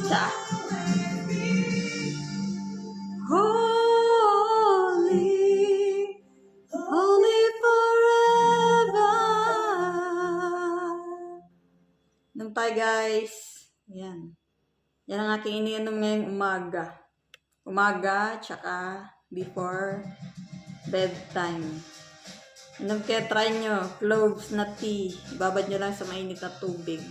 Cha. Holy, holy forever. Inom tayo guys. Yan. Yan ang aking iniinom ngayong umaga. Umaga, tsaka before bedtime. Inom kaya try nyo. Cloves na tea. Ibabad nyo lang sa mainit na tubig.